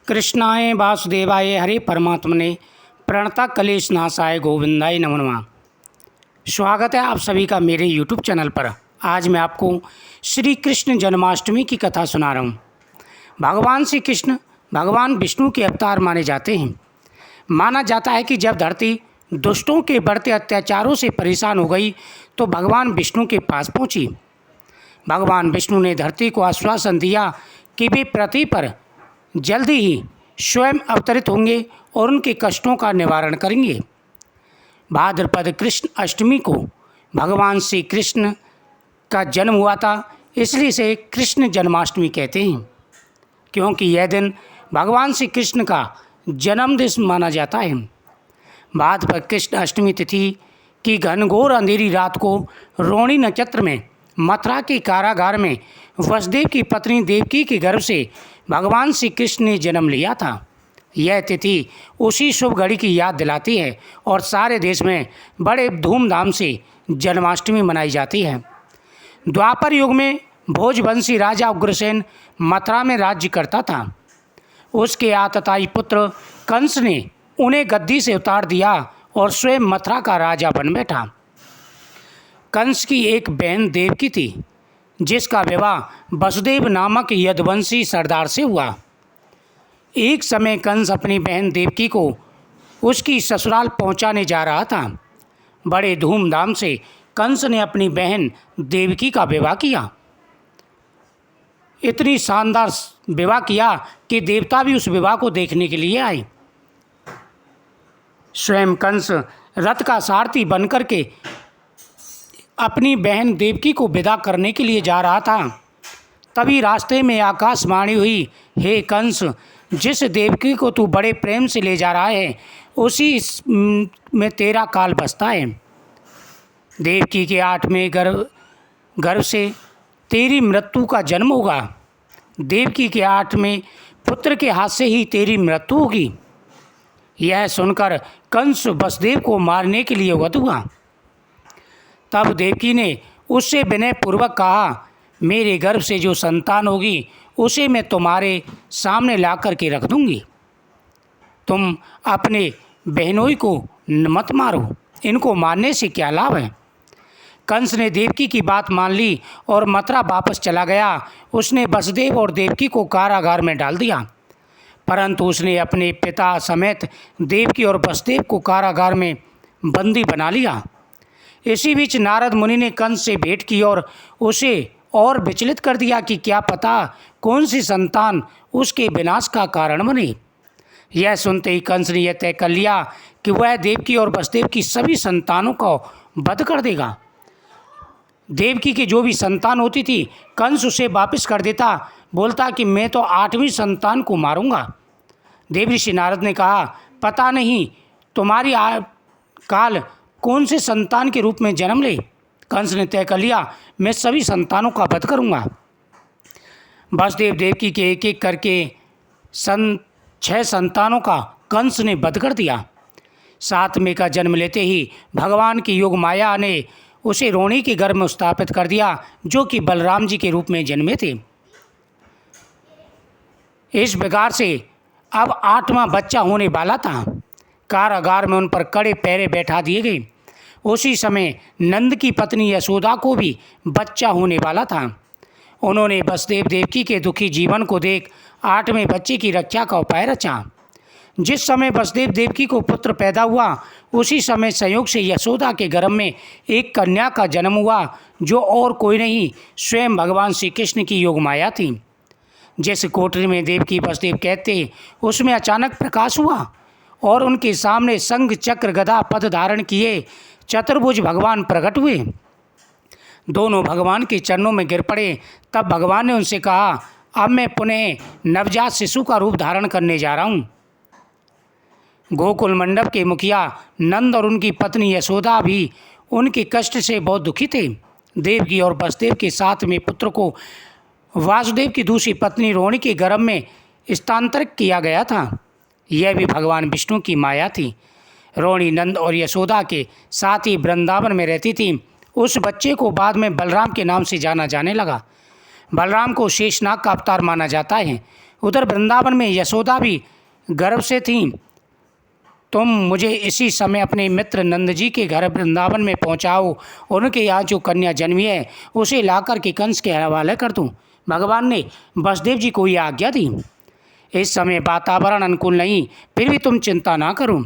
कृष्णाय वासुदेवाय हरे परमात्मने प्रणता कलेश नाशाय गोविंदाय नमो नमः। स्वागत है आप सभी का मेरे YouTube चैनल पर। आज मैं आपको श्री कृष्ण जन्माष्टमी की कथा सुना रहा हूँ। भगवान श्री कृष्ण भगवान विष्णु के अवतार माने जाते हैं। माना जाता है कि जब धरती दुष्टों के बढ़ते अत्याचारों से परेशान हो गई तो भगवान विष्णु के पास पहुँची। भगवान विष्णु ने धरती को आश्वासन दिया कि वे पृथ्वी पर जल्दी ही स्वयं अवतरित होंगे और उनके कष्टों का निवारण करेंगे। भाद्रपद कृष्ण अष्टमी को भगवान श्री कृष्ण का जन्म हुआ था, इसलिए इसे कृष्ण जन्माष्टमी कहते हैं, क्योंकि यह दिन भगवान श्री कृष्ण का जन्मदिन माना जाता है। भाद्रपद कृष्ण अष्टमी तिथि की घनघोर अंधेरी रात को रोहिणी नक्षत्र में मथुरा के कारागार में वसुदेव की पत्नी देवकी के गर्भ से भगवान श्री कृष्ण ने जन्म लिया था। यह तिथि उसी शुभ घड़ी की याद दिलाती है और सारे देश में बड़े धूमधाम से जन्माष्टमी मनाई जाती है। द्वापर युग में भोजवंशी राजा उग्रसेन मथुरा में राज्य करता था। उसके आतताई पुत्र कंस ने उन्हें गद्दी से उतार दिया और स्वयं मथुरा का राजा बन बैठा। कंस की एक बहन देवकी थी, जिसका विवाह वसुदेव नामक यदुवंशी सरदार से हुआ। एक समय कंस अपनी बहन देवकी को उसकी ससुराल पहुंचाने जा रहा था। बड़े धूमधाम से कंस ने अपनी बहन देवकी का विवाह किया। इतनी शानदार विवाह किया कि देवता भी उस विवाह को देखने के लिए आए। स्वयं कंस रथ का सारथी बनकर के अपनी बहन देवकी को विदा करने के लिए जा रहा था। तभी रास्ते में आकाशवाणी हुई, हे कंस, जिस देवकी को तू बड़े प्रेम से ले जा रहा है उसी में तेरा काल बसता है। देवकी के 8वें गर्भ से तेरी मृत्यु का जन्म होगा। देवकी के 8वें पुत्र के हाथ से ही तेरी मृत्यु होगी। यह सुनकर कंस वसुदेव को मारने के लिए उद्यत हुआ। तब देवकी ने उससे विनयपूर्वक कहा, मेरे गर्भ से जो संतान होगी उसे मैं तुम्हारे सामने ला कर के रख दूंगी। तुम अपने बहनोई को मत मारो, इनको मारने से क्या लाभ है। कंस ने देवकी की बात मान ली और मथुरा वापस चला गया। उसने वसुदेव और देवकी को कारागार में डाल दिया, परंतु उसने अपने पिता समेत देवकी और वसुदेव को कारागार में बंदी बना लिया। इसी बीच नारद मुनि ने कंस से भेंट की और उसे और विचलित कर दिया कि क्या पता कौन सी संतान उसके विनाश का कारण बने। यह सुनते ही कंस ने यह तय कर लिया कि वह देवकी और वसुदेव की सभी संतानों को वध कर देगा। देवकी की जो भी संतान होती थी कंस उसे वापस कर देता, बोलता कि मैं तो 8वीं संतान को मारूंगा। देवऋषि नारद ने कहा, पता नहीं तुम्हारी काल कौन से संतान के रूप में जन्म ले। कंस ने तय कर लिया, मैं सभी संतानों का वध करूंगा। वसुदेव देवकी के एक एक करके 6 संतानों का कंस ने वध कर दिया। 7वें का जन्म लेते ही भगवान की योग माया ने उसे रोहिणी के गर्भ में स्थापित कर दिया, जो कि बलराम जी के रूप में जन्मे थे। इस प्रकार से अब 8वां बच्चा होने वाला था। कारागार में उन पर कड़े पहरे बैठा दिए गए। उसी समय नंद की पत्नी यशोदा को भी बच्चा होने वाला था। उन्होंने वसुदेव देवकी के दुखी जीवन को देख 8वें बच्चे की रक्षा का उपाय रचा। जिस समय वसुदेव देवकी को पुत्र पैदा हुआ उसी समय संयोग से यशोदा के गर्भ में एक कन्या का जन्म हुआ, जो और कोई नहीं स्वयं भगवान श्री कृष्ण की योग माया थी। जिस कोठरी में देवकी वसुदेव कहते उसमें अचानक प्रकाश हुआ और उनके सामने शंख चक्र गदा पद धारण किए चतुर्भुज भगवान प्रकट हुए। दोनों भगवान के चरणों में गिर पड़े। तब भगवान ने उनसे कहा, अब मैं पुनः नवजात शिशु का रूप धारण करने जा रहा हूँ। गोकुल मंडप के मुखिया नंद और उनकी पत्नी यशोदा भी उनके कष्ट से बहुत दुखी थे। देवकी और वसुदेव के 7वें पुत्र को वासुदेव की दूसरी पत्नी रोहिणी के गर्भ में स्थानांतरित किया गया था। यह भी भगवान विष्णु की माया थी। रोहिणी नंद और यशोदा के साथ ही वृंदावन में रहती थी। उस बच्चे को बाद में बलराम के नाम से जाना जाने लगा। बलराम को शेषनाग का अवतार माना जाता है। उधर वृंदावन में यशोदा भी गर्व से थीं। तुम मुझे इसी समय अपने मित्र नंद जी के घर वृंदावन में पहुंचाओ, उनके यहाँ जो कन्या जन्मी है उसे लाकर के कंस के हवाले कर दूँ। भगवान ने वसुदेव जी को यह आज्ञा दी। इस समय वातावरण अनुकूल नहीं, फिर भी तुम चिंता ना करो।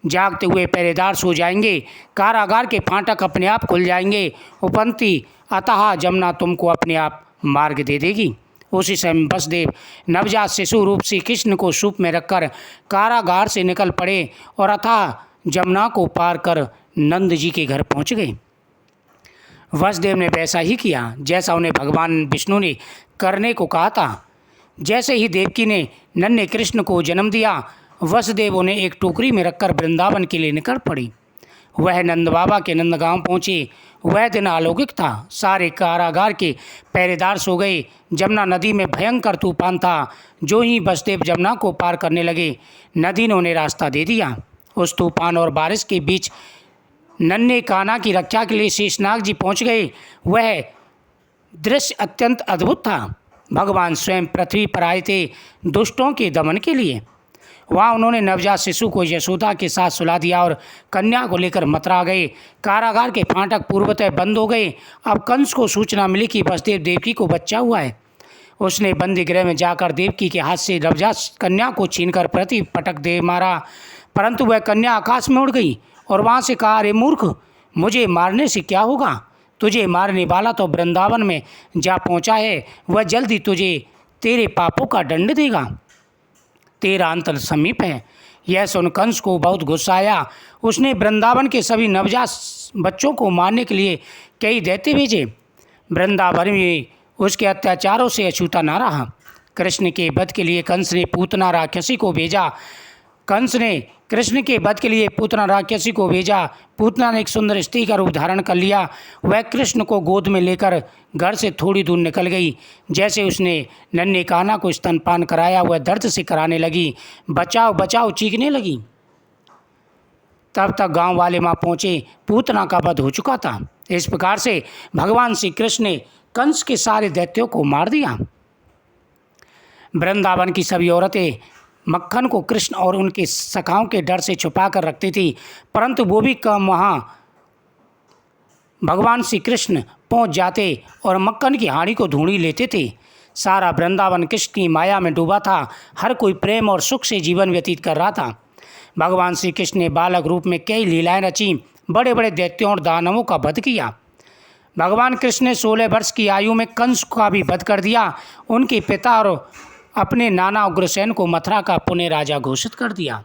जागते हुए पहरेदार सो जाएंगे, कारागार के फाटक अपने आप खुल जाएंगे, उपंती अतः जमुना तुमको अपने आप मार्ग दे देगी। उसी समय वसुदेव नवजात शिशु रूप श्री कृष्ण को सूप में रखकर कारागार से निकल पड़े और अतः जमुना को पार कर नंद जी के घर पहुंच गए। वसुदेव ने वैसा ही किया जैसा उन्हें भगवान विष्णु ने करने को कहा था। जैसे ही देवकी ने नन्हे कृष्ण को जन्म दिया, वसुदेव उन्हें एक टोकरी में रखकर वृंदावन के लिए निकल पड़ी। वह नंद बाबा के नंदगांव पहुँचे। वह दिन अलौकिक था। सारे कारागार के पहरेदार सो गए। जमुना नदी में भयंकर तूफान था। जो ही वसुदेव जमुना को पार करने लगे, नदी ने उन्हें रास्ता दे दिया। उस तूफान और बारिश के बीच नन्हे कान्हा की रक्षा के लिए शेषनाग जी पहुँच गए। वह दृश्य अत्यंत अद्भुत था। भगवान स्वयं पृथ्वी पर आए थे दुष्टों के दमन के लिए। वहाँ उन्होंने नवजात शिशु को यशोदा के साथ सुला दिया और कन्या को लेकर मथुरा गए। कारागार के फाटक पूर्वतः बंद हो गए। अब कंस को सूचना मिली कि वसुदेव देवकी को बच्चा हुआ है। उसने बंदी गृह में जाकर देवकी के हाथ से नवजात कन्या को छीनकर पृथ्वी पटक दे मारा, परंतु वह कन्या आकाश में उड़ गई और वहाँ से कहा, अरे मूर्ख, मुझे मारने से क्या होगा? तुझे मारने वाला तो वृंदावन में जा पहुँचा है, वह जल्दी तुझे तेरे पापों का दंड देगा। तेरा अंत समीप है। यह सुन कंस को बहुत गुस्सा आया। उसने वृंदावन के सभी नवजात बच्चों को मारने के लिए कई दैत्य भेजे। वृंदावन में उसके अत्याचारों से अछूता न रहा। कृष्ण के वध के लिए कंस ने पूतना राक्षसी को भेजा। पूतना ने एक सुंदर स्त्री का रूप धारण कर लिया। वह कृष्ण को गोद में लेकर घर से थोड़ी दूर निकल गई। जैसे उसने नन्हे कान्हा को स्तनपान कराया, वह दर्द से कराने लगी, बचाओ बचाओ चीखने लगी। तब तक गांव वाले वहाँ पहुँचे। पूतना का वध हो चुका था। इस प्रकार से भगवान श्री कृष्ण ने कंस के सारे दैत्यों को मार दिया। वृंदावन की सभी औरतें मक्खन को कृष्ण और उनके सखाओं के डर से छुपा कर रखती थी, परंतु वो भी कम वहाँ भगवान श्री कृष्ण पहुँच जाते और मक्खन की हांडी को ढूंढी लेते थे। सारा वृंदावन कृष्ण की माया में डूबा था। हर कोई प्रेम और सुख से जीवन व्यतीत कर रहा था। भगवान श्री कृष्ण ने बालक रूप में कई लीलाएं रची, बड़े बड़े दैत्यों और दानवों का वध किया। भगवान कृष्ण ने 16 वर्ष की आयु में कंस का भी वध कर दिया। उनके पिता और अपने नाना उग्रसेन को मथुरा का पुनः राजा घोषित कर दिया।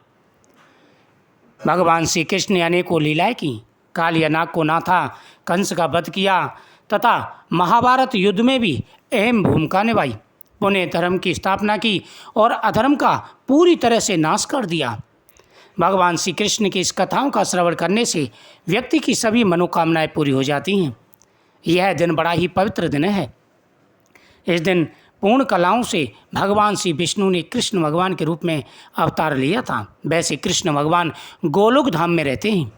भगवान श्री कृष्ण ने अनेकों लीलाएं की। कालियानाग को नाथा, कंस का वध किया तथा महाभारत युद्ध में भी अहम भूमिका निभाई। पुनः धर्म की स्थापना की और अधर्म का पूरी तरह से नाश कर दिया। भगवान श्री कृष्ण की इस कथाओं का श्रवण करने से व्यक्ति की सभी मनोकामनाएं पूरी हो जाती हैं। यह दिन बड़ा ही पवित्र दिन है। इस दिन पूर्ण कलाओं से भगवान श्री विष्णु ने कृष्ण भगवान के रूप में अवतार लिया था। वैसे कृष्ण भगवान गोलोक धाम में रहते हैं।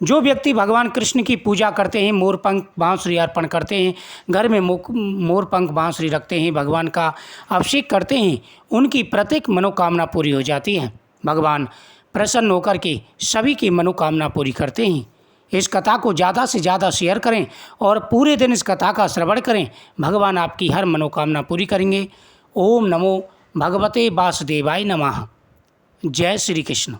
जो व्यक्ति भगवान कृष्ण की पूजा करते हैं, मोरपंख बांसुरी अर्पण करते हैं, घर में मोरपंख बांसुरी रखते हैं, भगवान का अभिषेक करते हैं, उनकी प्रत्येक मनोकामना पूरी हो जाती है। भगवान प्रसन्न होकर के सभी की मनोकामना पूरी करते हैं। इस कथा को ज़्यादा से ज़्यादा शेयर करें और पूरे दिन इस कथा का श्रवण करें। भगवान आपकी हर मनोकामना पूरी करेंगे। ओम नमो भगवते वासुदेवाय नमः। जय श्री कृष्ण।